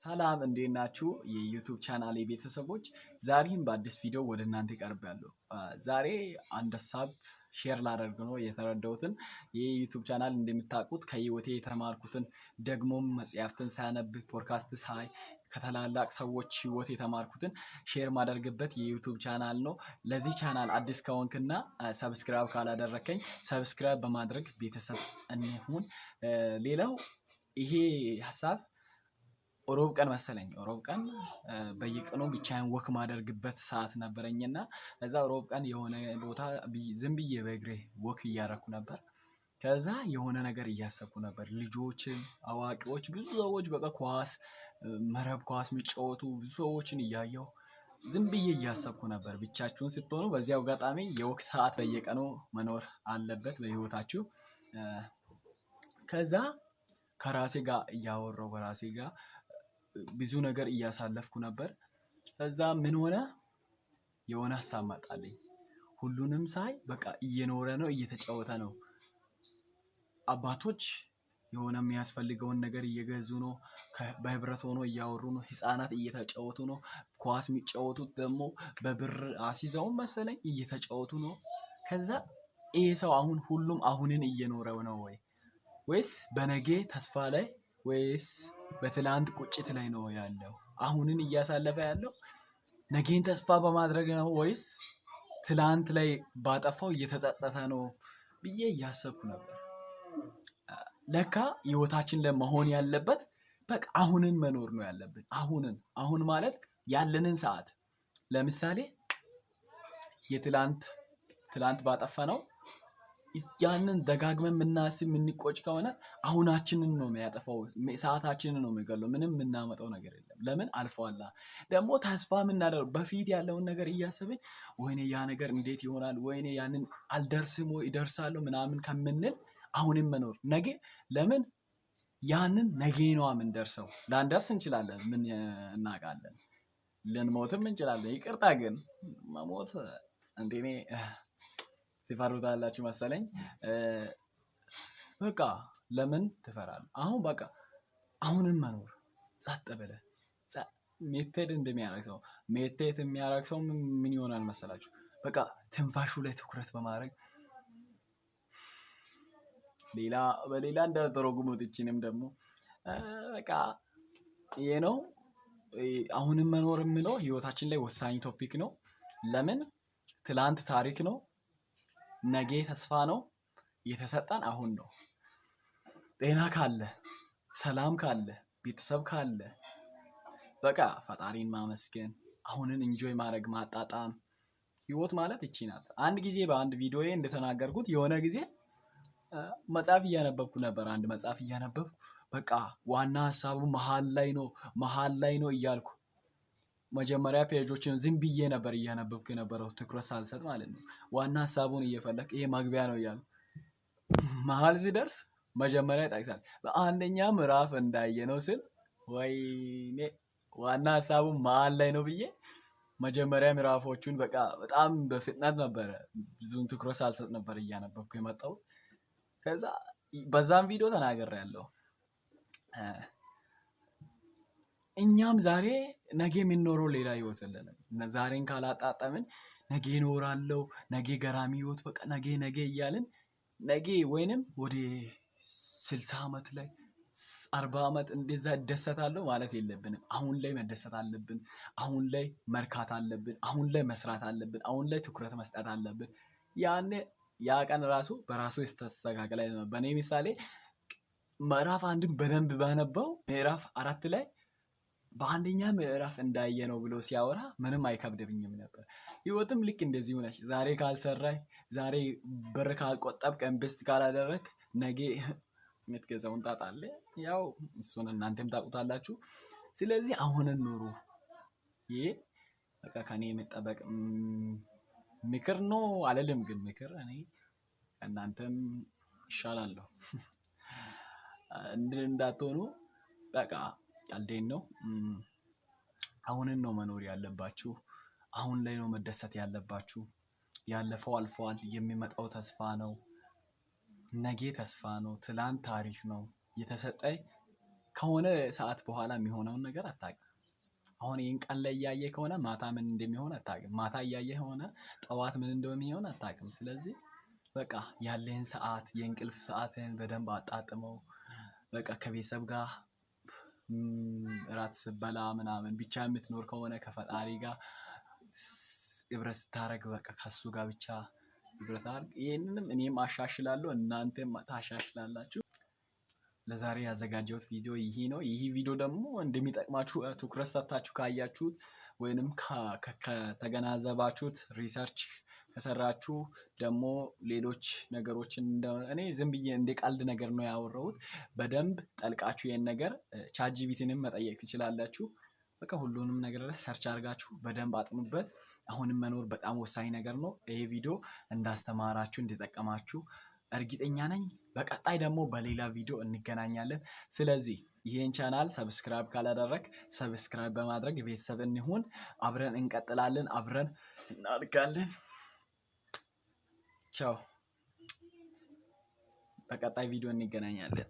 ሰላም እንዴት ናችሁ? የዩቲዩብ ቻናሌ ቤተሰቦች ዛሬም በአዲስ ቪዲዮ ወደ እናንተ ቀርቤያለሁ። ዛሬ አንድ ሀሳብ ሼር ላደርግ ነው የተረዳሁትን። የዩቲዩብ ቻናል እንደምታውቁት ከህይወቴ የተማርኩትን ደግሞም መጽሐፍትን ሳነብ ፖድካስት ሳይ ከታላላቅ ሰዎች ህይወት የተማርኩትን ሼር ማደርግበት የዩቲዩብ ቻናል ነው። ለዚህ ቻናል አዲስ ከሆንክና ሰብስክራይብ ካላደረከኝ ሰብስክራይብ በማድረግ ቤተሰብ እንሁን። ሌላው ይሄ ሀሳብ ሮብ ቀን መሰለኝ ሮብ ቀን በየቀኑ ብቻዬን ወክ ማደርግበት ሰዓት ነበረኝና እዛ ሮብ ቀን የሆነ ቦታ ዝም ብዬ በእግሬ ወክ እያደረኩ ነበር። ከዛ የሆነ ነገር እያሰብኩ ነበር። ልጆችን አዋቂዎች ብዙ ሰዎች በቃ ኳስ መረብ ኳስ የሚጫወቱ ብዙ ሰዎችን እያየሁ ዝም ብዬ እያሰብኩ ነበር። ብቻችሁን ስትሆኑ በዚህ አጋጣሚ የወክ ሰዓት በየቀኑ መኖር አለበት በህይወታችሁ። ከዛ ከራሴ ጋር እያወራሁ ከራሴ ጋር ብዙ ነገር እያሳለፍኩ ነበር። ከዛ ምን ሆነ የሆነ ሀሳብ መጣልኝ። ሁሉንም ሳይ በቃ እየኖረ ነው እየተጫወተ ነው። አባቶች የሆነ የሚያስፈልገውን ነገር እየገዙ ነው። በህብረት ሆኖ እያወሩ ነው። ህፃናት እየተጫወቱ ነው። ኳስ የሚጫወቱት ደግሞ በብር አስይዘው መሰለኝ እየተጫወቱ ነው። ከዛ ይሄ ሰው አሁን ሁሉም አሁንን እየኖረው ነው ወይስ በነገ ተስፋ ላይ ወይስ በትላንት ቁጭት ላይ ነው ያለው? አሁንን እያሳለፈ ያለው ነገን ተስፋ በማድረግ ነው ወይስ ትላንት ላይ ባጠፋው እየተጸጸተ ነው ብዬ እያሰብኩ ነበር። ለካ ህይወታችን ለመሆን ያለበት በቃ አሁንን መኖር ነው ያለብን። አሁን ማለት ያለንን ሰዓት ለምሳሌ ትላንት ባጠፋነው ያንን ደጋግመን የምናስብ የምንቆጭ ከሆነ አሁናችንን ነው የሚያጠፋው፣ ሰዓታችንን ነው የሚገለው። ምንም የምናመጣው ነገር የለም። ለምን አልፏላ። ደግሞ ተስፋ የምናደርገው በፊት ያለውን ነገር እያሰብን ወይኔ ያ ነገር እንዴት ይሆናል፣ ወይኔ ያንን አልደርስም ወይ እደርሳለሁ ምናምን ከምንል አሁንም መኖር ነገ ለምን ያንን ነገ ነው የምንደርሰው። ላንደርስ እንችላለን፣ ምን እናውቃለን። ልንሞትም እንችላለን። ይቅርታ ግን መሞት እንደኔ ትፈሩታላችሁ መሰለኝ። በቃ ለምን ትፈራለህ? አሁን በቃ አሁንም መኖር ጸጥ ብለህ ሜቴድ የሚያደርግ ሰው ምን ይሆናል መሰላችሁ? በቃ ትንፋሹ ላይ ትኩረት በማድረግ በሌላ እንዳትተረጉሙት ይችንም ደግሞ በቃ ይሄ ነው። አሁንም መኖር የምለው ህይወታችን ላይ ወሳኝ ቶፒክ ነው። ለምን ትላንት ታሪክ ነው፣ ነገ ተስፋ ነው። የተሰጠን አሁን ነው። ጤና ካለ፣ ሰላም ካለ፣ ቤተሰብ ካለ በቃ ፈጣሪን ማመስገን፣ አሁንን ኢንጆይ ማድረግ ማጣጣም። ህይወት ማለት እቺ ናት። አንድ ጊዜ በአንድ ቪዲዮዬ እንደተናገርኩት የሆነ ጊዜ መጽሐፍ እያነበብኩ ነበር። አንድ መጽሐፍ እያነበብኩ በቃ ዋና ሀሳቡ መሃል ላይ ነው እያልኩ መጀመሪያ ፔጆችን ዝም ብዬ ነበር እያነበብኩ የነበረው ትኩረት ሳልሰጥ ማለት ነው። ዋና ሀሳቡን እየፈለክ ይሄ መግቢያ ነው እያልኩ መሃል ሲደርስ መጀመሪያ ይጠቅሳል። በአንደኛ ምዕራፍ እንዳየነው ስል ወይኔ ዋና ሀሳቡ መሃል ላይ ነው ብዬ መጀመሪያ ምዕራፎቹን በቃ በጣም በፍጥነት ነበረ ብዙን ትኩረት ሳልሰጥ ነበር እያነበብኩ የመጣው። ከዛ በዛም ቪዲዮ ተናግሬያለሁ። እኛም ዛሬ ነገ የምንኖረው ሌላ ህይወት የለንም። ዛሬን ካላጣጣምን ነገ እኖራለሁ፣ ነገ ገራሚ ህይወት በቃ ነገ እያልን ነገ ወይንም ወደ 60 ዓመት ላይ 40 ዓመት እንደዛ እደሰታለሁ ማለት የለብንም። አሁን ላይ መደሰት አለብን። አሁን ላይ መርካት አለብን። አሁን ላይ መስራት አለብን። አሁን ላይ ትኩረት መስጠት አለብን። ያኔ ያ ቀን ራሱ በራሱ የተስተካከለ ነው። በእኔ ምሳሌ ምዕራፍ 1ን በደንብ ባነበው ምዕራፍ 4 ላይ በአንደኛ ምዕራፍ እንዳየ ነው ብሎ ሲያወራ ምንም አይከብድብኝም ነበር። ህይወትም ልክ እንደዚህ ሆነች። ዛሬ ካልሰራይ፣ ዛሬ ብር ካልቆጠብክ፣ ኢንቨስት ካላደረክ ነገ የምትገዛውን ታጣለህ። ያው እሱን እናንተም ታውቁታላችሁ። ስለዚህ አሁንን ኑሩ። ይሄ በቃ ከኔ የምጠበቅ ምክር ነው አልልም፣ ግን ምክር እኔ እናንተም ይሻላለሁ እንዳትሆኑ በቃ ቀልዴን ነው። አሁንን ነው መኖር ያለባችሁ። አሁን ላይ ነው መደሰት ያለባችሁ። ያለፈው አልፏል። የሚመጣው ተስፋ ነው። ነገ ተስፋ ነው። ትላንት ታሪክ ነው። የተሰጠኝ ከሆነ ሰዓት በኋላ የሚሆነውን ነገር አታውቅም። አሁን ይህን ቀን ላይ እያየ ከሆነ ማታ ምን እንደሚሆን አታውቅም። ማታ እያየ ከሆነ ጠዋት ምን እንደሚሆን አታውቅም። ስለዚህ በቃ ያለህን ሰዓት የእንቅልፍ ሰዓትህን በደንብ አጣጥመው። በቃ ከቤተሰብ ጋር እራት ስትበላ ምናምን ብቻ የምትኖር ከሆነ ከፈጣሪ ጋር ህብረት ስታደርግ በቃ ከሱ ጋር ብቻ ህብረት አድርግ። ይህንንም እኔም አሻሽላለሁ፣ እናንተም ታሻሽላላችሁ። ለዛሬ ያዘጋጀሁት ቪዲዮ ይሄ ነው። ይህ ቪዲዮ ደግሞ እንደሚጠቅማችሁ ትኩረት ሰጥታችሁ ካያችሁት ወይንም ከተገናዘባችሁት ሪሰርች ከሰራችሁ ደግሞ ሌሎች ነገሮችን እኔ ዝም ብዬ እንደ ቀልድ ነገር ነው ያወራሁት። በደንብ ጠልቃችሁ ይሄን ነገር ቻትጂፒቲንም መጠየቅ ትችላላችሁ። በቃ ሁሉንም ነገር ሰርች አድርጋችሁ በደንብ አጥኑበት። አሁንም መኖር በጣም ወሳኝ ነገር ነው። ይሄ ቪዲዮ እንዳስተማራችሁ እንደጠቀማችሁ እርግጠኛ ነኝ። በቀጣይ ደግሞ በሌላ ቪዲዮ እንገናኛለን። ስለዚህ ይሄን ቻናል ሰብስክራይብ ካላደረክ ሰብስክራይብ በማድረግ ቤተሰብ እንሁን። አብረን እንቀጥላለን፣ አብረን እናድጋለን። ቻው። በቀጣይ ቪዲዮ እንገናኛለን።